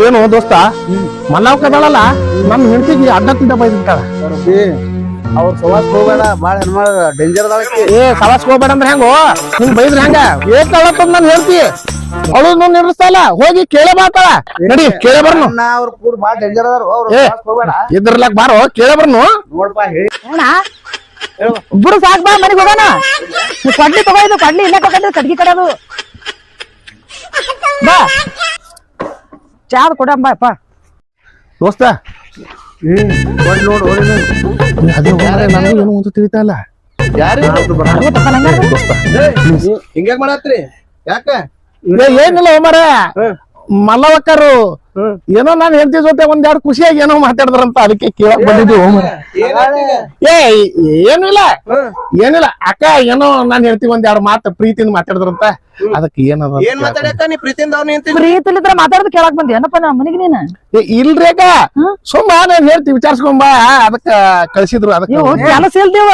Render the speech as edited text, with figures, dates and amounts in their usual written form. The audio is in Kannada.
ಏನು ದೋಸ್ತ ಮಲ್ಲವ್ ಕದಾಳಲ್ಲ ನಮ್ ಹೆಂಡತಿಗೆ ಅಡ್ಡ ತಿಂದ ಬೈದಿರ್ತಾಳ. ಅವ್ರ ಸವಾಸ್ ಹೋಗ್ಬೇಡ, ಬಾಳ ಹೆಣ್ಮಾಳ ಡೇಂಜರ್ ಅದಾಳಕಿ. ಸವಾಸ್ ಹೋಗ್ಬೇಡ ಅಂದ್ರೆ ಹೆಂಗೋ ಹಿಂಗ್ ಬೈದ್ರ ಹೆಂಗ ಏಕಾಳತ್ತಂದ್ ನಾನು ಹೇಳ್ತಿ ಅವಳು ನಿಲ್ಲಿಸ್ತಾ ಇಲ್ಲ, ಹೋಗಿ ಕೇಳೇ ಬಾತಾಳ. ನಡಿ ಕೇಳೇ ಬರ್ನು. ಅವ್ರ ಕೂಡ ಬಾಳ ಡೇಂಜರ್ ಅದಾರ, ಅವ್ರ ಸವಾಸ್ ಹೋಗ್ಬೇಡ. ಇದ್ರಲಾಕ್ ಬಾರೋ ಕೇಳೇ ಬರ್ನು. ನೋಡ್ಪಾ ಹೇಳಿ ಇಬ್ರು ಸಾಕ್ ಬಾ ಮನೆಗೆ ಹೋಗೋಣ. ಕಡ್ಲಿ ತಗೋಯ್ದು, ಕಡ್ಲಿ ಇಲ್ಲ ತಗೊಂಡ್ರೆ ಕಡ್ಗಿ ಕಡದು ಬಾ, ಚಾದ್ ಕೊಡಂಬ ಅಪ್ಪ. ದೋಸ್ತ ನೋಡ್ ಅದೇ ನನಗೂ ಏನು ಒಂದು ತಿಳಿತಾ ಇಲ್ಲ. ದೋಸ್ತ ಹಿಂಗ್ಯಾಕ್ ಮಾಡತ್ರಿ? ಯಾಕ ಏನಿಲ್ಲ ಮರ ಮಲ್ಲವಕ್ಕರು ಏನೋ ನಾನು ಹೆಂಡತಿ ಜೊತೆ ಒಂದೆರಡು ಖುಷಿಯಾಗಿ ಏನೋ ಮಾತಾಡಿದ್ರಂತ ಅದಕ್ಕೆ ಕೇಳಕ್ ಬಂದಿದ್ದೀವಿ. ಏನಿಲ್ಲ ಏನಿಲ್ಲ ಅಕ್ಕ ಏನೋ ನಾನು ಹೇಳ್ತೀವಿ ಒಂದೆರಡು ಮಾತು ಪ್ರೀತಿಯಿಂದ ಮಾತಾಡಿದ್ರಂತ ಅದಕ್ಕೆ ಏನದ ಏನ್ ಮಾತಾಡಕ್ಕ ನೀ ಪ್ರೀತಿಯಿಂದ ಅವ್ನ ಪ್ರೀತಿಲಿದ್ರ ಮಾತಾಡೋದು ಕೇಳಕ್ ಬಂದಿ ಏನಪ್ಪ ನಮ್ಮ ಮನೆಗೆ ನೀನ? ಇಲ್ರಿ ಅಕ್ಕ ಸುಮ್ಮ ನಾನು ಹೇಳ್ತಿ ವಿಚಾರಿಸ್ಕೊಂಬ ಅದಕ್ಕ ಕಳ್ಸಿದ್ರು. ಅದಕ್ಕೆ ಕೆಲಸ ಇಲ್ದೇವ